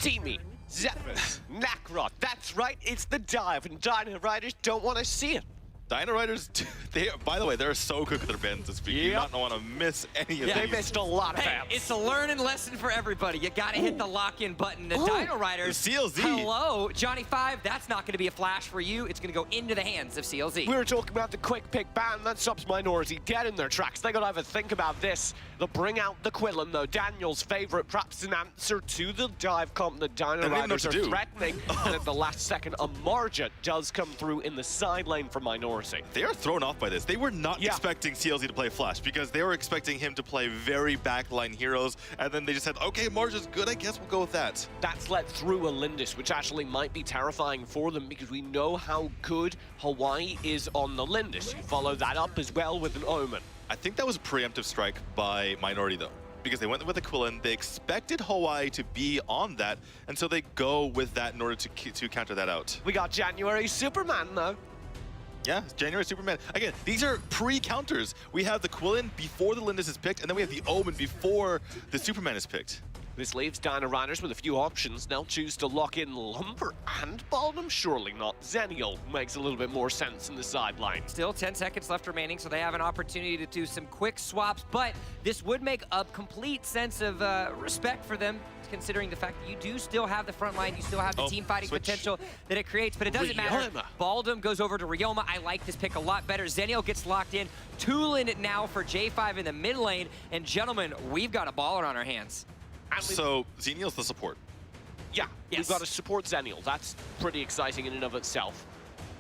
Teamy, Zephyrus, Nakrot. That's right, it's the dive, and Dino Riders don't want to see it. Dino Riders, by the way, they're so good with their bans this week. You do not want to miss any of these. They missed a lot of bans. It's a learning lesson for everybody. You got to hit the lock-in button. The Dino Riders. The CLZ. Hello, Johnny 5. That's not going to be a flash for you. It's going to go into the hands of CLZ. We were talking about the quick pick ban. That stops Minority dead in their tracks. They got to have a think about this. They'll bring out the Quillen, though. Daniel's favorite, perhaps an answer to the dive comp that Dino Riders are threatening. And at the last second, a Marja does come through in the side lane for Minority. They are thrown off by this. They were not expecting CLZ to play Flash because they were expecting him to play very backline heroes, and then they just said, okay, Marja's good, I guess we'll go with that. That's let through a Lindis, which actually might be terrifying for them because we know how good Hawaii is on the Lindis. You follow that up as well with an Omen. I think that was a preemptive strike by Minority, though, because they went with the Quillen. They expected Hawaii to be on that, and so they go with that in order to counter that out. We got January Superman, though. Yeah, January Superman. Again, these are pre-counters. We have the Quillen before the Lindis is picked, and then we have the Omen before the Superman is picked. This leaves Dino Riders with a few options. They'll choose to lock in Lumber and Baldom. Surely not. Zenial makes a little bit more sense in the sideline. Still 10 seconds left remaining, so they have an opportunity to do some quick swaps, but this would make a complete sense of respect for them, considering the fact that you do still have the front line, you still have the team fighting potential that it creates, but it doesn't matter. Baldom goes over to Ryoma. I like this pick a lot better. Zenial gets locked in. Tulin now for J5 in the mid lane, and gentlemen, we've got a baller on our hands. So Zenial's the support. Yeah, we've got to support Zenial. That's pretty exciting in and of itself.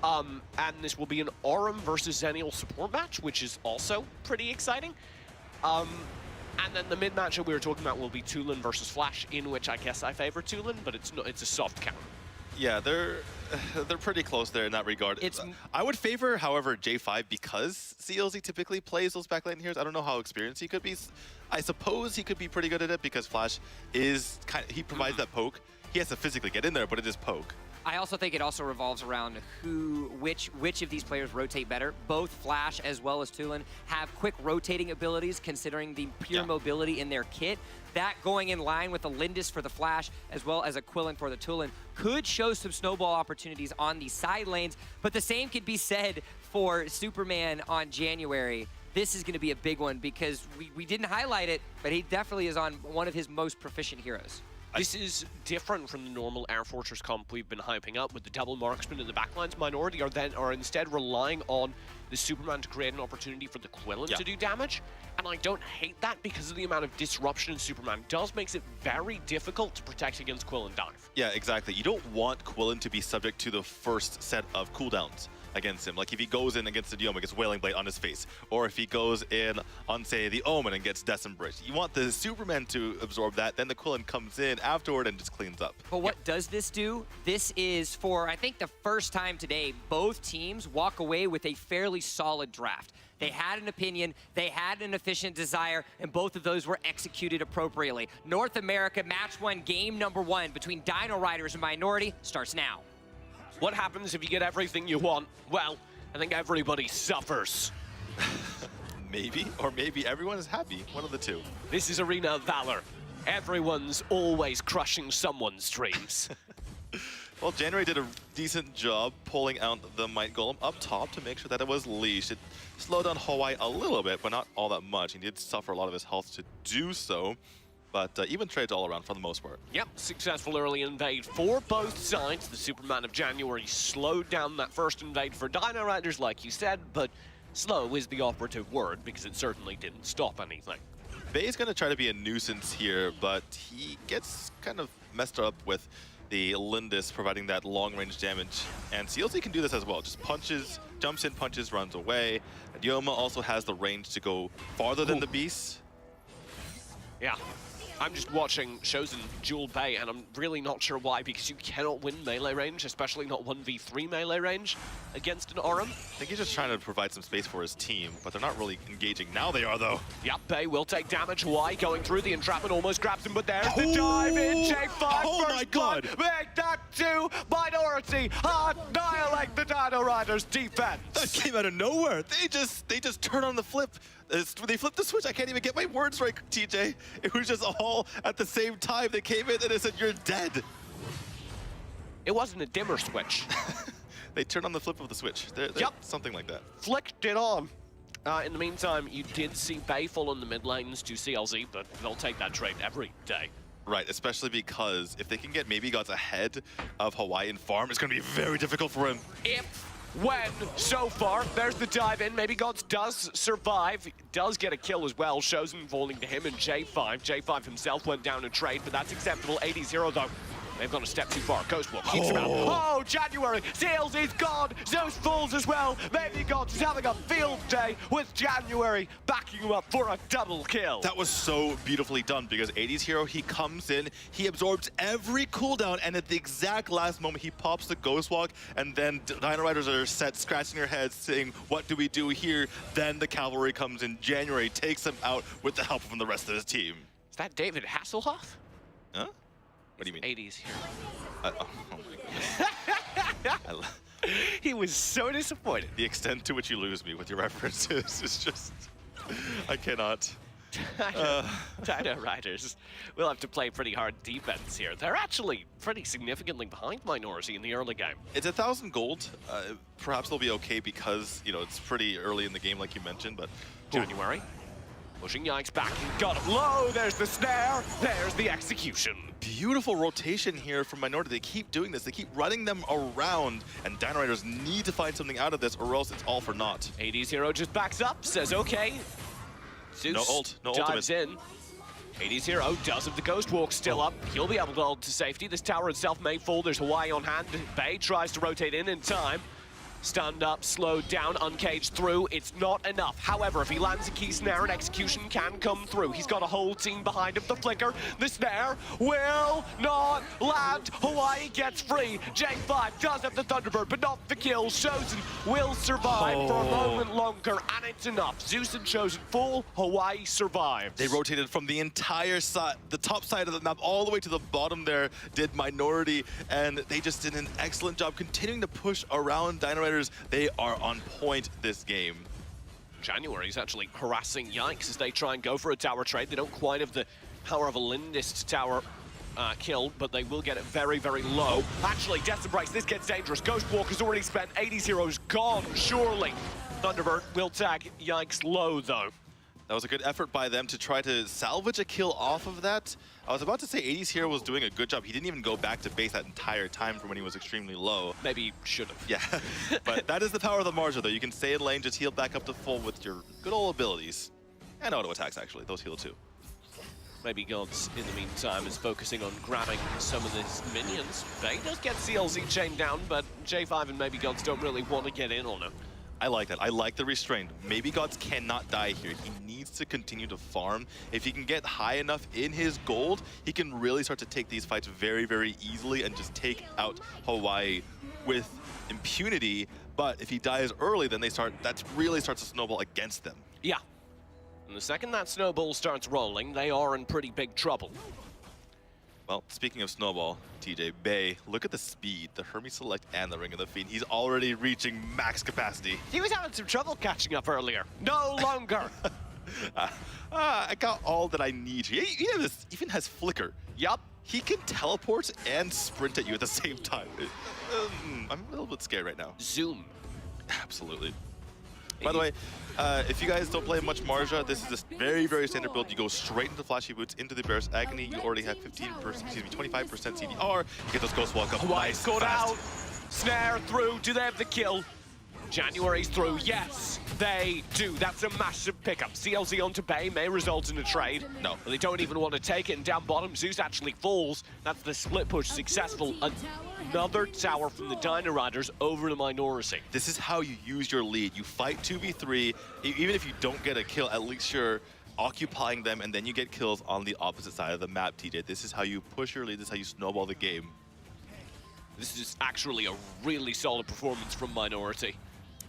And this will be an Aurum versus Zenial support match, which is also pretty exciting. And then the mid matchup we were talking about will be Tulin versus Flash, in which I guess I favor Tulin, but it's a soft counter. Yeah, they're pretty close there in that regard. I would favor, however, J5 because CLZ typically plays those backline heroes. I don't know how experienced he could be. I suppose he could be pretty good at it because Flash is he provides that poke. He has to physically get in there, but it is poke. I also think it also revolves around which of these players rotate better. Both Flash as well as Tulin have quick rotating abilities considering the pure mobility in their kit. That going in line with the Lindis for the Flash as well as a Quillen for the Tulin could show some snowball opportunities on the side lanes, but the same could be said for Superman on January. This is going to be a big one because we didn't highlight it, but he definitely is on one of his most proficient heroes. This is different from the normal Air Fortress comp we've been hyping up with the double marksman in the backlines. Minority are instead relying on the Superman to create an opportunity for the Quillen to do damage. And I don't hate that because of the amount of disruption Superman does makes it very difficult to protect against Quillen dive. Yeah, exactly. You don't want Quillen to be subject to the first set of cooldowns against him. Like if he goes in against the Dioma, gets Wailing Blade on his face, or if he goes in on, say, the Omen and gets Decim Bridge. You want the Superman to absorb that, then the Quillen comes in afterward and just cleans up. But what does this do? This is for, I think, the first time today, both teams walk away with a fairly solid draft. They had an opinion, they had an efficient desire, and both of those were executed appropriately. North America Match 1, Game number 1 between Dino Riders and Minority starts now. What happens if you get everything you want? Well, I think everybody suffers. Maybe, or maybe everyone is happy. One of the two. This is Arena Valor. Everyone's always crushing someone's dreams. Well, January did a decent job pulling out the Might Golem up top to make sure that it was leashed. It slowed down Hawaii a little bit, but not all that much. He did suffer a lot of his health to do so. But even trades all around for the most part. Yep, successful early invade for both sides. The Superman of January slowed down that first invade for Dino Riders, like you said, but slow is the operative word because it certainly didn't stop anything. Bay's going to try to be a nuisance here, but he gets kind of messed up with the Lindis providing that long-range damage. And CLZ can do this as well. Just punches, jumps in, punches, runs away. And Yoma also has the range to go farther than the Beast. Yeah. I'm just watching Chosen duel Bay, and I'm really not sure why, because you cannot win melee range, especially not 1v3 melee range against an Aurum. I think he's just trying to provide some space for his team, but they're not really engaging. Now they are, though. Yep, Bay will take damage. Why? Going through the entrapment, almost grabs him, but there's the dive in. J5 oh first my God. blood. Make that 2 Minority. Hard annihilate the Dino Riders' defense. That came out of nowhere. They just turn on the flip. They flipped the switch. I can't even get my words right, TJ. It was just all at the same time. They came in and they said, "You're dead." It wasn't a dimmer switch. They turned on the flip of the switch. Yep. Something like that. Flicked it on. In the meantime, you did see Bay fall in the mid lanes to CLZ, but they'll take that trade every day. Right, especially because if they can get maybe Gods ahead of Hawaiian Farm, it's going to be very difficult for him. When, so far, there's the dive in. Maybe Gods does survive, does get a kill as well. Shozen falling to him and J5. J5 himself went down a trade, but that's acceptable. 80-0 though. They've gone a step too far. Ghostwalk keeps him out. Oh, January. CLZ's gone. Zeus falls as well. Maybe Gods is having a field day with January backing him up for a double kill. That was so beautifully done because 80's hero, he comes in, he absorbs every cooldown, and at the exact last moment, he pops the Ghostwalk, and then Dino Riders are set scratching their heads saying, what do we do here? Then the cavalry comes in. January takes him out with the help from the rest of his team. Is that David Hasselhoff? Huh? What do you mean? 80's here. Oh my God. He was so disappointed. The extent to which you lose me with your references is just... I cannot. Dino Riders will have to play pretty hard defense here. They're actually pretty significantly behind Minority in the early game. It's 1,000 gold. Perhaps they'll be okay because, you know, it's pretty early in the game like you mentioned, but... January. Pushing Yikes back, and got him low, there's the snare, there's the execution. Beautiful rotation here from Minority. They keep doing this, they keep running them around, and Dino Riders need to find something out of this or else it's all for naught. 80's hero just backs up, says okay. Zeus no ult, no dives ultimate. in. 80's hero does have the Ghost Walk still up. He'll be able to hold to safety. This tower itself may fall, there's Hawaii on hand. Bay tries to rotate in time. Stunned up, slowed down, uncaged through. It's not enough. However, if he lands a key snare, an execution can come through. He's got a whole team behind him. The flicker, the snare will not land. Hawaii gets free. J5 does have the Thunderbird, but not the kill. Shozen will survive for a moment longer, and it's enough. Zeus and Shozen fall. Hawaii survives. They rotated from the entire side, the top side of the map, all the way to the bottom there, did Minority, and they just did an excellent job continuing to push around Dino Riders. They are on point this game. January's actually harassing Yikes as they try and go for a tower trade. They don't quite have the power of a Lindist tower kill, but they will get it very, very low. Actually, Death Embrace, this gets dangerous. Ghostwalker's already spent. 80's hero's gone, surely. Thunderbird will tag Yikes low, though. That was a good effort by them to try to salvage a kill off of that. I was about to say 80's hero was doing a good job. He didn't even go back to base that entire time from when he was extremely low. Maybe should have. Yeah, but that is the power of the Marja, though. You can stay in lane, just heal back up to full with your good old abilities. And auto attacks, actually. Those heal too. Maybe Gods, in the meantime, is focusing on grabbing some of his minions. Bay does get CLZ chained down, but J5 and maybe Gods don't really want to get in on him. I like that. I like the restraint. Maybe Gods cannot die here. He needs to continue to farm. If he can get high enough in his gold, he can really start to take these fights very, very easily and just take out Hawaii with impunity. But if he dies early, then that really starts to snowball against them. Yeah. And the second that snowball starts rolling, they are in pretty big trouble. Well, speaking of snowball, TJ, Bay, look at the speed, the Hermes Select and the Ring of the Fiend. He's already reaching max capacity. He was having some trouble catching up earlier. No longer. I got all that I need here. He even has Flicker. Yup. He can teleport and sprint at you at the same time. I'm a little bit scared right now. Zoom. Absolutely. By the way, if you guys don't play much Marja, this is a very, very standard build. You go straight into Flashy Boots, into the Bear's Agony. You already have 25% CDR. You get those Ghost Walk up. Hawaii's got out. Snare through. Do they have the kill? January's through. Yes, they do. That's a massive pickup. CLZ onto Bay may result in a trade. No. But they don't even want to take it. And down bottom, Zeus actually falls. That's the split push successful. Another tower from the Dino Riders over to Minority. This is how you use your lead. You fight 2v3. Even if you don't get a kill, at least you're occupying them, and then you get kills on the opposite side of the map, TJ. This is how you push your lead. This is how you snowball the game. This is actually a really solid performance from Minority.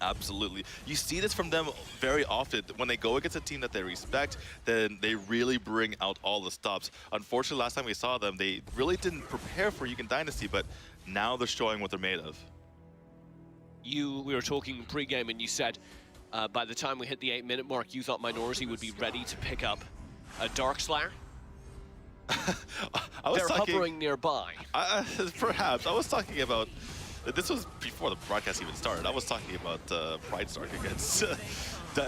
Absolutely. You see this from them very often. When they go against a team that they respect, then they really bring out all the stops. Unfortunately, last time we saw them, they really didn't prepare for Yugen Dynasty, but now they're showing what they're made of. we were talking pre-game and you said by the time we hit the 8-minute mark, you thought Minority would be ready to pick up a Dark Slayer. They're hovering nearby. Perhaps. I was talking about, this was before the broadcast even started. I was talking about Pride Stark against,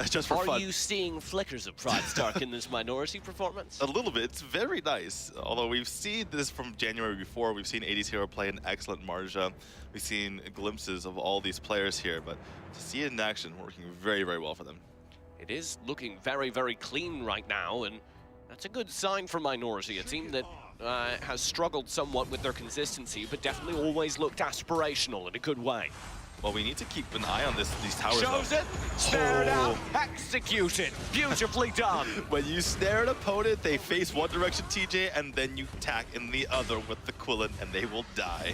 just for fun. Are you seeing flickers of Pride Stark in this Minority performance? A little bit. It's very nice. Although we've seen this from January before. We've seen 80's Hero play an excellent Marja. We've seen glimpses of all these players here, but to see it in action, working very, very well for them. It is looking very, very clean right now, and that's a good sign for Minority, a team that has struggled somewhat with their consistency, but definitely always looked aspirational in a good way. Well, we need to keep an eye on these towers. Shows it, snared out, executed, beautifully done. When you snare an opponent, they face one direction, TJ, and then you tack in the other with the Quillen, and they will die.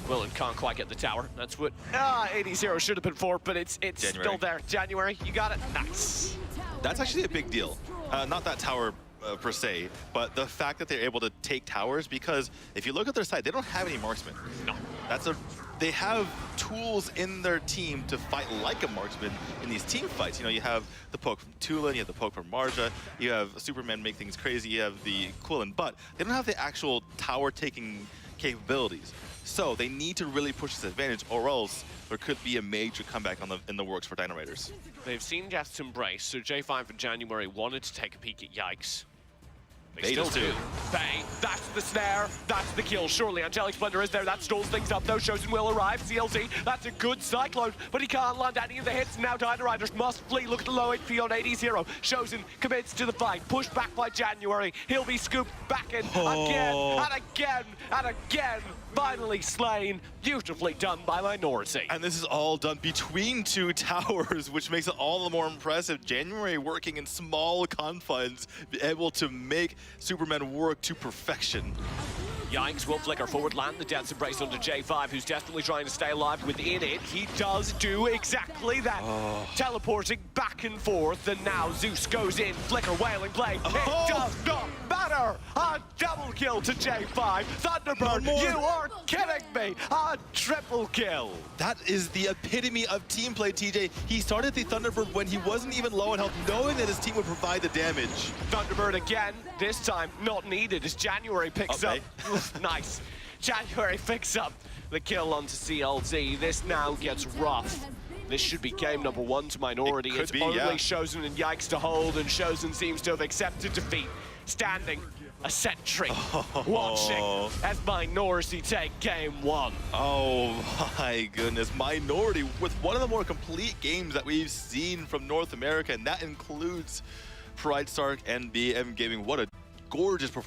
Quillen can't quite get the tower. That's what 80's Hero should have been for, but it's still there. January, you got it. Nice. That's actually a big deal. Not that tower per se, but the fact that they're able to take towers, because if you look at their side, they don't have any marksmen. No. They have tools in their team to fight like a marksman in these team fights. You know, you have the poke from Tulin, you have the poke from Marja, you have Superman make things crazy, you have the Quillen, but they don't have the actual tower-taking capabilities. So they need to really push this advantage, or else there could be a major comeback in the works for Dino Raiders. They've seen Death's Embrace, so J5 in January wanted to take a peek at Yikes. They still do. Bay, that's the snare, that's the kill. Surely Angelic Splendor is there, that stalls things up though. Shosen will arrive, CLZ, that's a good Cyclone, but he can't land any of the hits. Now Dino Riders must flee, look at the low HP on 80's Hero. Shosen commits to the fight, pushed back by January. He'll be scooped back in again, and again, and again. Finally slain, beautifully done by Minority. And this is all done between two towers, which makes it all the more impressive. January working in small confines, be able to make Superman work to perfection. Yikes will flicker forward, land the Death's Embrace onto J5, who's desperately trying to stay alive within it. He does do exactly that. Teleporting back and forth, and now Zeus goes in. Flicker, Wailing Blade. It does not matter. A double kill to J5. Thunderbird, you are kidding me. A triple kill. That is the epitome of team play, TJ. He started the Thunderbird when he wasn't even low in health, knowing that his team would provide the damage. Thunderbird again, this time not needed as January picks up. Nice. January picks up the kill onto CLZ. This now gets rough. This should be game number 1 to Minority. It's only Shosen and Yikes to hold, and Shosen seems to have accepted defeat. Standing, a sentry, watching as Minority take game 1. Oh my goodness, Minority with one of the more complete games that we've seen from North America, and that includes Pride Stark and BM Gaming. What a gorgeous performance.